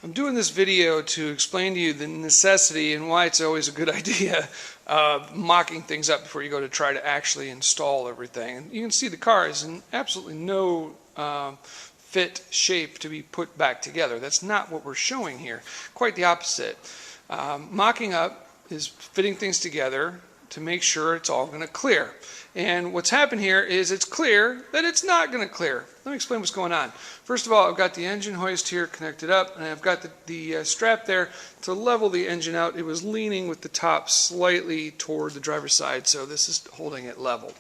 I'm doing this video to explain to you the necessity and why it's always a good idea of mocking things up before you go to try to actually install everything. And you can see the car is in absolutely no fit shape to be put back together. That's not what we're showing here. Quite the opposite. Mocking up is fitting things together to make sure it's all going to clear. And what's happened here is it's clear that it's not going to clear. Let me explain what's going on. First of all, I've got the engine hoist here connected up, and I've got the strap there to level the engine out. It was leaning with the top slightly toward the driver's side, so this is holding it level.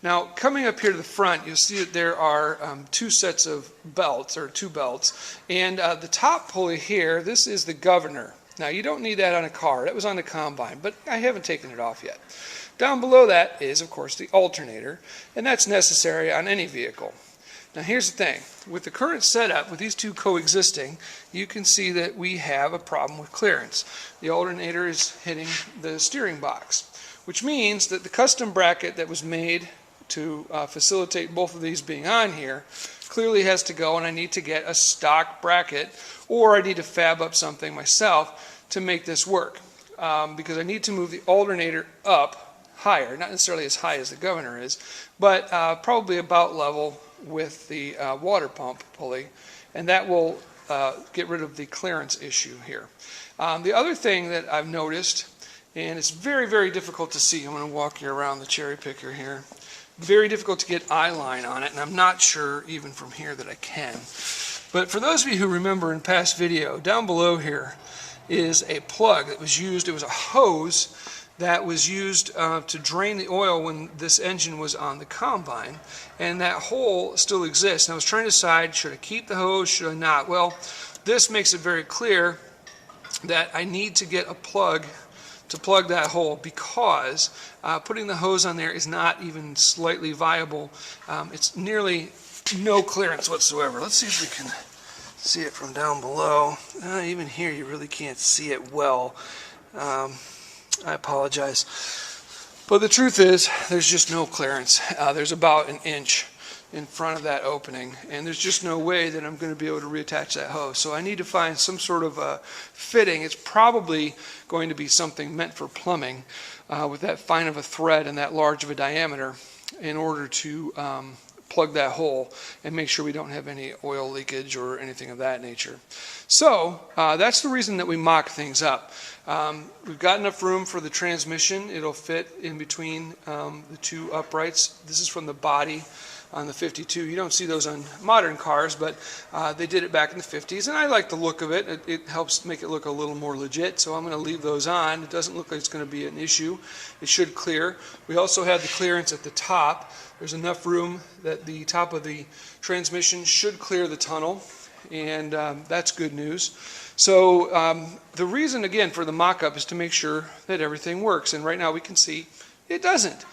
Now, coming up here to the front, you'll see that there are two sets of belts, or two belts, and the top pulley here, this is the governor. Now, you don't need that on a car. That was on the Combine, but I haven't taken it off yet. Down below that is, of course, the alternator, and that's necessary on any vehicle. Now, here's the thing. With the current setup, with these two coexisting, you can see that we have a problem with clearance. The alternator is hitting the steering box, which means that the custom bracket that was made to facilitate both of these being on here clearly has to go, and I need to get a stock bracket, or I need to fab up something myself to make this work, because I need to move the alternator up higher, not necessarily as high as the governor is, but probably about level with the water pump pulley, and that will get rid of the clearance issue here. The other thing that I've noticed, and it's very, very difficult to see, I'm going to walk you around the cherry picker here, very difficult to get eye line on it, and I'm not sure even from here that I can. But for those of you who remember in past video, down below here is a plug that was used. It was a hose that was used to drain the oil when this engine was on the Combine, and that hole still exists. And I was trying to decide, should I keep the hose, should I not? Well, this makes it very clear that I need to get a plug to plug that hole, because putting the hose on there is not even slightly viable. It's nearly no clearance whatsoever. Let's see if we can see it from down below. Even here you really can't see it well. I apologize. But the truth is, there's just no clearance. There's about an inch in front of that opening, and there's just no way that I'm going to be able to reattach that hose. So I need to find some sort of fitting. It's probably going to be something meant for plumbing with that fine of a thread and that large of a diameter in order to plug that hole and make sure we don't have any oil leakage or anything of that nature. So that's the reason that we mock things up. We've got enough room for the transmission. It'll fit in between the two uprights. This is from the body on the 52. You don't see those on modern cars, but they did it back in the 50s, and I like the look of it. It helps make it look a little more legit, so I'm going to leave those on. It doesn't look like it's going to be an issue. It should clear. We also have the clearance at the top. There's enough room that the top of the transmission should clear the tunnel, and that's good news. So the reason, again, for the mock-up is to make sure that everything works, and right now we can see it doesn't.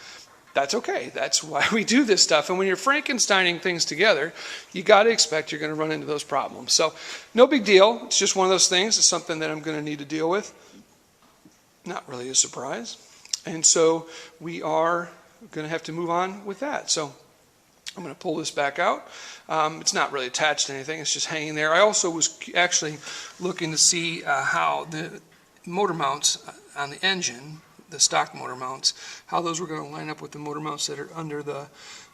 That's okay. That's why we do this stuff. And when you're Frankensteining things together, you got to expect you're going to run into those problems. So no big deal. It's just one of those things. It's something that I'm going to need to deal with. Not really a surprise. And so we are going to have to move on with that. So I'm going to pull this back out. It's not really attached to anything. It's just hanging there. I also was actually looking to see how the motor mounts on the engine, the stock motor mounts, how those were going to line up with the motor mounts that are under the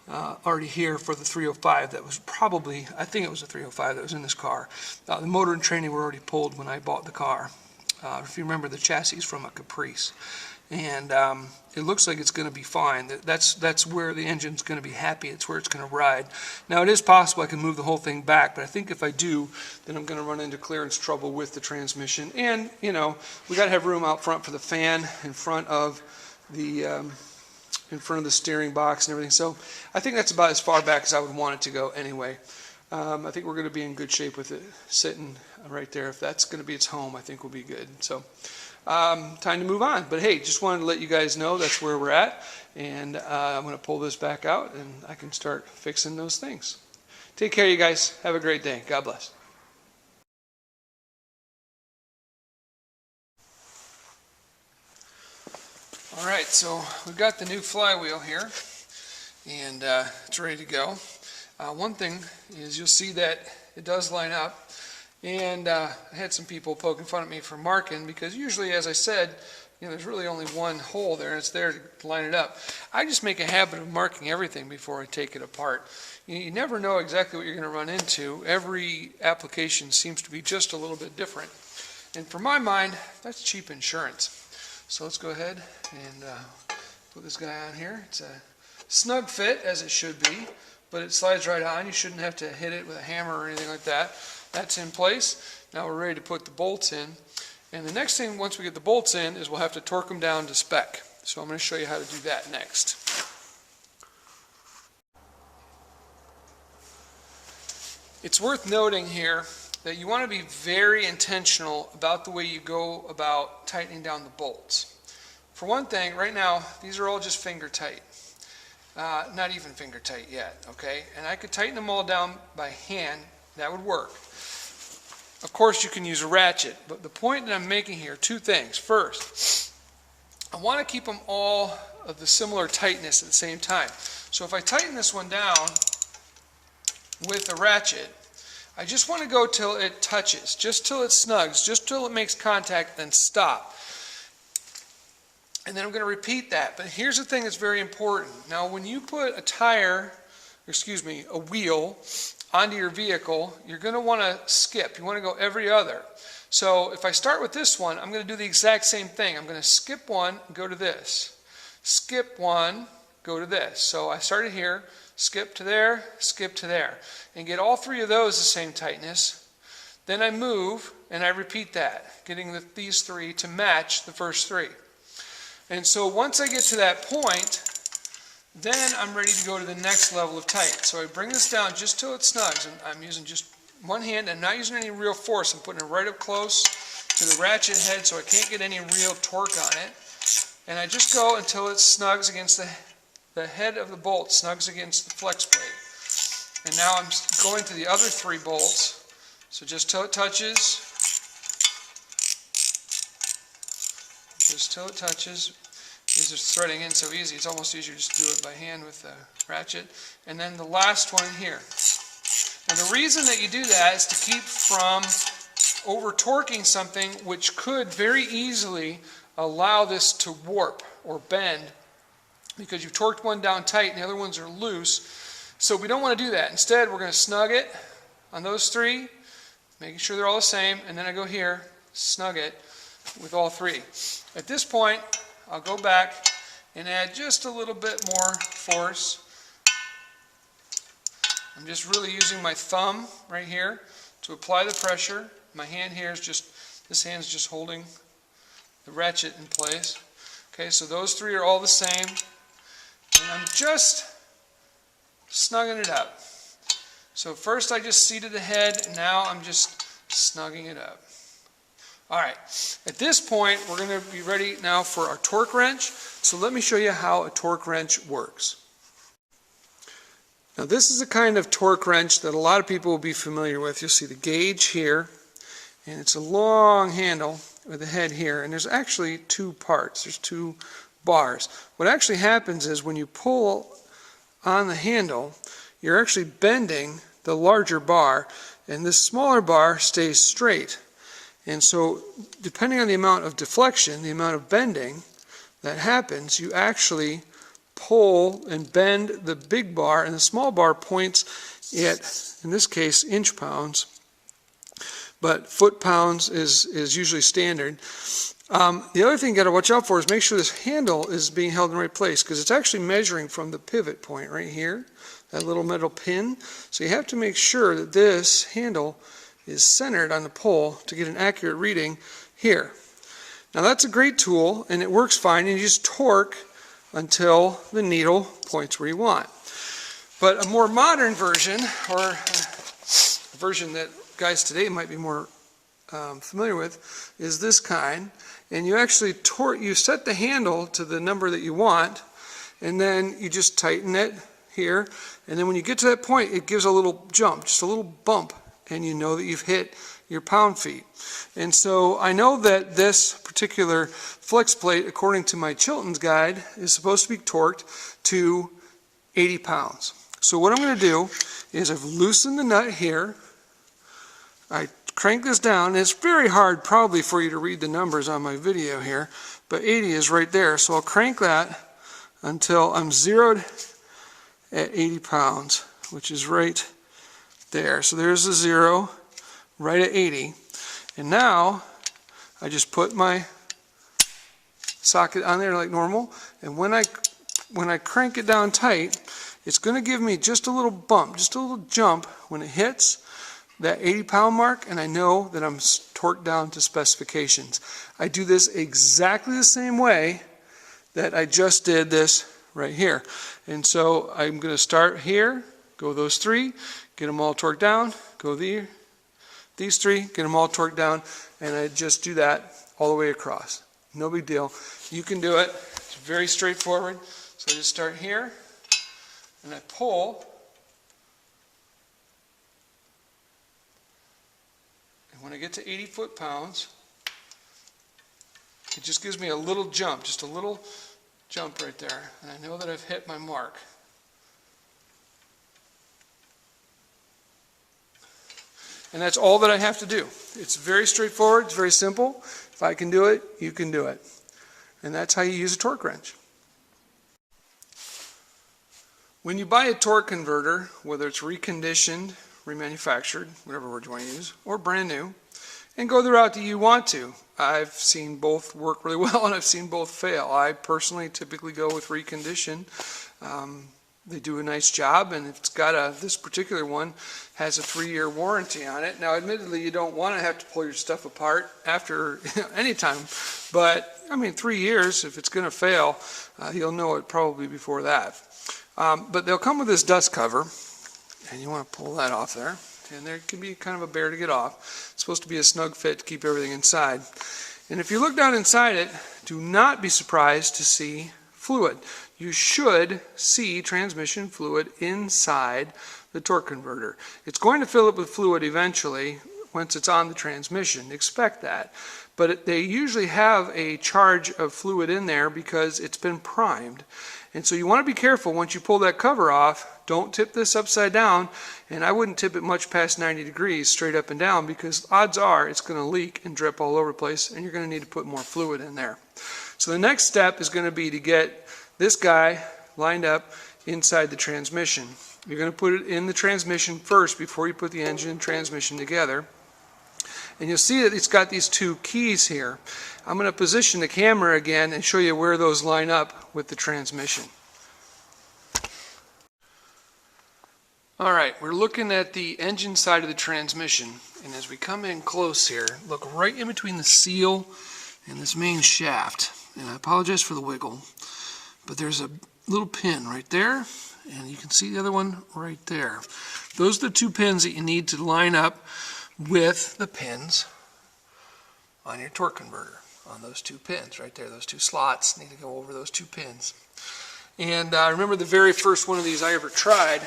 already here for the 305. That was probably, I think it was a 305 that was in this car. The motor and training were already pulled when I bought the car. If you remember, the chassis is from a Caprice, and it looks like it's going to be fine. That's where the engine's going to be happy. It's where it's going to ride. Now, it is possible I can move the whole thing back, but I think if I do, then I'm going to run into clearance trouble with the transmission. And you know, we got to have room out front for the fan in front of the steering box and everything. So I think that's about as far back as I would want it to go anyway. I think we're going to be in good shape with it sitting right there. If that's going to be its home, I think we'll be good. So time to move on. But hey, just wanted to let you guys know that's where we're at. And I'm going to pull this back out, and I can start fixing those things. Take care, you guys. Have a great day. God bless. All right, so we've got the new flywheel here, and it's ready to go. One thing is you'll see that it does line up And I had some people poking fun at me for marking, because usually, as I said, there's really only one hole there, and it's there to line it up. I just make a habit of marking everything before I take it apart. You never know exactly what you're going to run into. Every application seems to be just a little bit different. And for my mind, that's cheap insurance. So let's go ahead and put this guy on here. It's a snug fit, as it should be, but it slides right on. You shouldn't have to hit it with a hammer or anything like that. That's in place. Now we're ready to put the bolts in. And the next thing, once we get the bolts in, is we'll have to torque them down to spec. So I'm going to show you how to do that next. It's worth noting here that you want to be very intentional about the way you go about tightening down the bolts. For one thing, right now, these are all just finger tight. Not even finger tight yet, okay? And I could tighten them all down by hand. That would work. Of course, you can use a ratchet, but the point that I'm making here, two things. First, I want to keep them all of the similar tightness at the same time. So if I tighten this one down with a ratchet, I just want to go till it touches, just till it snugs, just till it makes contact, then stop. And then I'm going to repeat that. But here's the thing that's very important. Now, when you put a wheel onto your vehicle, you're going to want to skip. You want to go every other. So if I start with this one, I'm going to do the exact same thing. I'm going to skip one, go to this. Skip one, go to this. So I started here, skip to there, and get all three of those the same tightness. Then I move, and I repeat that, getting these three to match the first three. And so once I get to that point, then I'm ready to go to the next level of tight. So I bring this down just till it snugs, and I'm using just one hand. I'm not using any real force. I'm putting it right up close to the ratchet head so I can't get any real torque on it. And I just go until it snugs against the head of the bolt, snugs against the flex plate. And now I'm going to the other three bolts. So just till it touches. Just till it touches. These are threading in so easy, it's almost easier to just do it by hand with the ratchet. And then the last one here. And the reason that you do that is to keep from over-torquing something which could very easily allow this to warp or bend, because you've torqued one down tight and the other ones are loose. So we don't want to do that. Instead, we're going to snug it on those three, making sure they're all the same, and then I go here, snug it with all three. At this point, I'll go back and add just a little bit more force. I'm just really using my thumb right here to apply the pressure. My hand here is this hand's just holding the ratchet in place. Okay, so those three are all the same. And I'm just snugging it up. So first I just seated the head, and now I'm just snugging it up. Alright, at this point we're going to be ready now for our torque wrench. So let me show you how a torque wrench works. Now this is a kind of torque wrench that a lot of people will be familiar with. You'll see the gauge here, and it's a long handle with a head here, and there's actually two parts. There's two bars. What actually happens is when you pull on the handle, you're actually bending the larger bar, and this smaller bar stays straight. And so depending on the amount of deflection, the amount of bending that happens, you actually pull and bend the big bar, and the small bar points at, in this case, inch pounds, but foot pounds is usually standard. The other thing you got to watch out for is make sure this handle is being held in the right place, because it's actually measuring from the pivot point right here, that little metal pin. So you have to make sure that this handle is centered on the pole to get an accurate reading here. Now that's a great tool, and it works fine, and you just torque until the needle points where you want. But a more modern version, or a version that guys today might be more familiar with, is this kind. And you actually you set the handle to the number that you want, and then you just tighten it here, and then when you get to that point, it gives a little jump, just a little bump, and you know that you've hit your pound feet. And so I know that this particular flex plate, according to my Chilton's guide, is supposed to be torqued to 80 pounds. So what I'm going to do is I've loosened the nut here. I crank this down. It's very hard probably for you to read the numbers on my video here, but 80 is right there. So I'll crank that until I'm zeroed at 80 pounds, which is right there. So there's the 0 right at 80. And now I just put my socket on there like normal, and when I crank it down tight, it's going to give me just a little bump, just a little jump when it hits that 80-pound mark, and I know that I'm torqued down to specifications. I do this exactly the same way that I just did this right here. And so I'm going to start here, go those 3, get them all torqued down, go these 3, get them all torqued down, and I just do that all the way across. No big deal. You can do it. It's very straightforward. So I just start here, and I pull, and when I get to 80 foot-pounds, it just gives me a little jump, just a little jump right there, and I know that I've hit my mark. And that's all that I have to do. It's very straightforward, it's very simple. If I can do it, you can do it. And that's how you use a torque wrench. When you buy a torque converter, whether it's reconditioned, remanufactured, whatever word you want to use, or brand new, and go the route that you want to. I've seen both work really well and I've seen both fail. I personally typically go with reconditioned. They do a nice job, and it's got this particular one has a 3-year warranty on it. Now, admittedly, you don't want to have to pull your stuff apart after any time, but I mean, 3 years, if it's going to fail, you'll know it probably before that. But they'll come with this dust cover, and you want to pull that off there, and there can be kind of a bear to get off. It's supposed to be a snug fit to keep everything inside. And if you look down inside it, do not be surprised to see fluid. You should see transmission fluid inside the torque converter. It's going to fill up with fluid eventually once it's on the transmission. Expect that. But they usually have a charge of fluid in there because it's been primed. And so you want to be careful once you pull that cover off. Don't tip this upside down, and I wouldn't tip it much past 90 degrees straight up and down, because odds are it's going to leak and drip all over the place, and you're going to need to put more fluid in there. So the next step is going to be to get this guy lined up inside the transmission. You're going to put it in the transmission first before you put the engine and transmission together. And you'll see that it's got these 2 keys here. I'm going to position the camera again and show you where those line up with the transmission. Alright, we're looking at the engine side of the transmission, and as we come in close here, look right in between the seal and this main shaft. And I apologize for the wiggle, but there's a little pin right there, and you can see the other one right there. Those are the 2 pins that you need to line up with the pins on your torque converter. On those 2 pins right there, those 2 slots need to go over those 2 pins. And I remember the very first one of these I ever tried,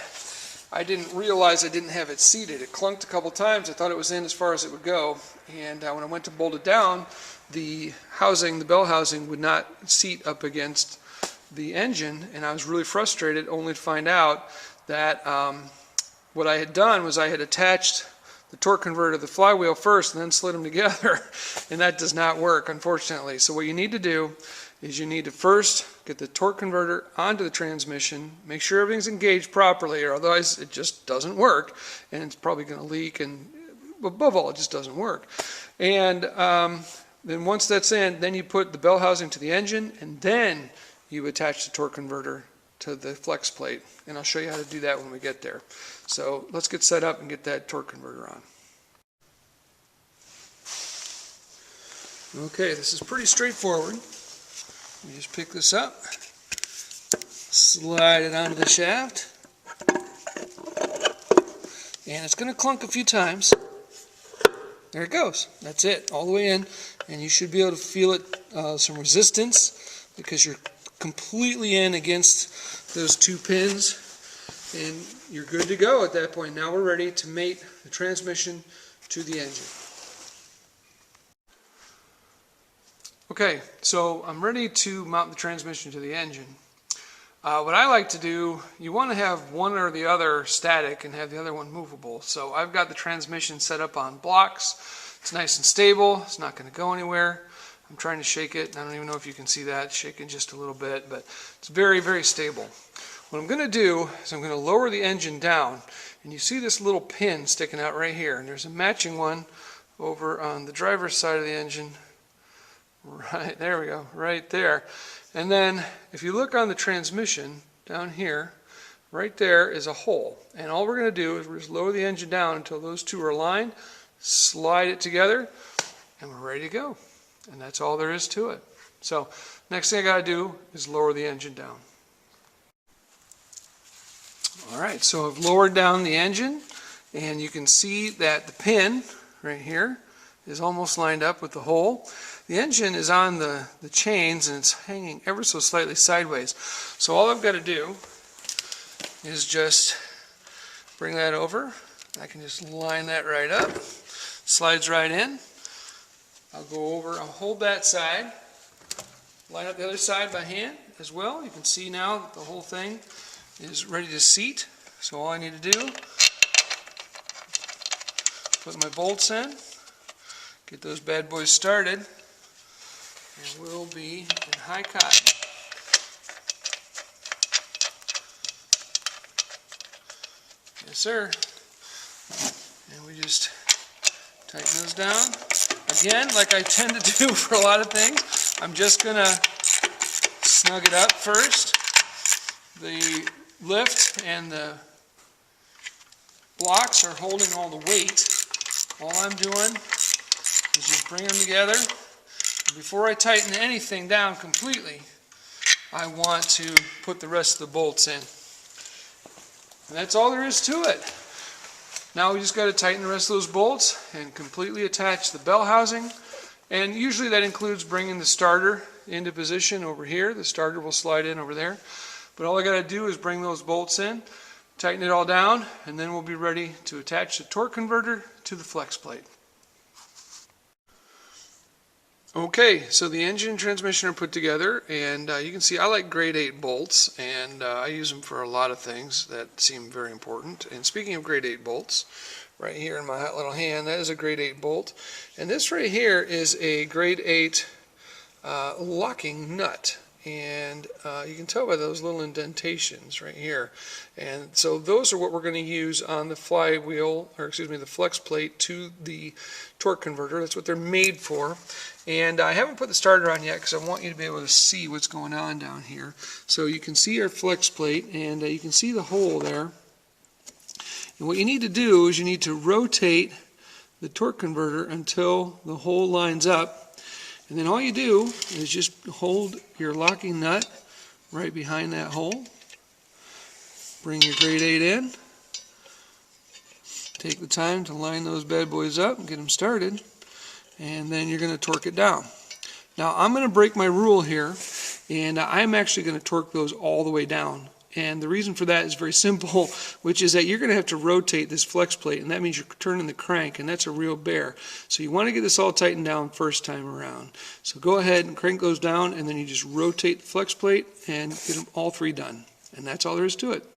I didn't realize I didn't have it seated. It clunked a couple times. I thought it was in as far as it would go, and when I went to bolt it down, the housing, the bell housing, would not seat up against the engine, and I was really frustrated, only to find out that what I had done was I had attached the torque converter to the flywheel first and then slid them together, and that does not work, unfortunately. So what you need to do is you need to first get the torque converter onto the transmission, make sure everything's engaged properly, or otherwise it just doesn't work, and it's probably going to leak, and above all, it just doesn't work. And then once that's in, then you put the bell housing to the engine, and then you attach the torque converter to the flex plate, and I'll show you how to do that when we get there. So let's get set up and get that torque converter on. Okay, this is pretty straightforward. You just pick this up, slide it onto the shaft, and it's going to clunk a few times. There it goes. That's it, all the way in, and you should be able to feel it, some resistance, because you're completely in against those 2 pins, and you're good to go at that point. Now we're ready to mate the transmission to the engine. Okay, so I'm ready to mount the transmission to the engine. What I like to do, you want to have one or the other static and have the other one movable. So I've got the transmission set up on blocks. It's nice and stable. It's not going to go anywhere. I'm trying to shake it. I don't even know if you can see that. It's shaking just a little bit, but it's very, very stable. What I'm going to do is I'm going to lower the engine down. And you see this little pin sticking out right here. And there's a matching one over on the driver's side of the engine. Right, there we go, right there. And then if you look on the transmission down here, right there is a hole. And all we're going to do is we're just lower the engine down until those two are aligned, slide it together, and we're ready to go. And that's all there is to it. So next thing I got to do is lower the engine down. All right, so I've lowered down the engine, and you can see that the pin right here is almost lined up with the hole. The engine is on the chains, and it's hanging ever so slightly sideways. So all I've got to do is just bring that over. I can just line that right up. Slides right in. I'll go over, I'll hold that side, line up the other side by hand as well. You can see now that the whole thing is ready to seat. So all I need to do, put my bolts in, get those bad boys started, and we'll be in high cotton. Yes, sir. And we just tighten those down. Again, like I tend to do for a lot of things, I'm just going to snug it up first. The lift and the blocks are holding all the weight. All I'm doing is just bring them together. Before I tighten anything down completely, I want to put the rest of the bolts in. And that's all there is to it. Now we just got to tighten the rest of those bolts and completely attach the bell housing. And usually that includes bringing the starter into position over here. The starter will slide in over there. But all I got to do is bring those bolts in, tighten it all down, and then we'll be ready to attach the torque converter to the flex plate. Okay, so the engine and transmission are put together, and you can see I like grade 8 bolts, and I use them for a lot of things that seem very important. And speaking of grade 8 bolts, right here in my hot little hand, that is a grade 8 bolt. And this right here is a grade 8 locking nut. And you can tell by those little indentations right here. And so those are what we're going to use on the flywheel, or excuse me, the flex plate to the torque converter. That's what they're made for. And I haven't put the starter on yet because I want you to be able to see what's going on down here. So you can see our flex plate, and you can see the hole there. And what you need to do is you need to rotate the torque converter until the hole lines up. And then all you do is just hold your locking nut right behind that hole. Bring your grade 8 in. Take the time to line those bad boys up and get them started. And then you're going to torque it down. Now I'm going to break my rule here, and I'm actually going to torque those all the way down. And the reason for that is very simple, which is that you're going to have to rotate this flex plate, and that means you're turning the crank, and that's a real bear. So you want to get this all tightened down first time around. So go ahead and crank those down, and then you just rotate the flex plate and get them all three done. And that's all there is to it.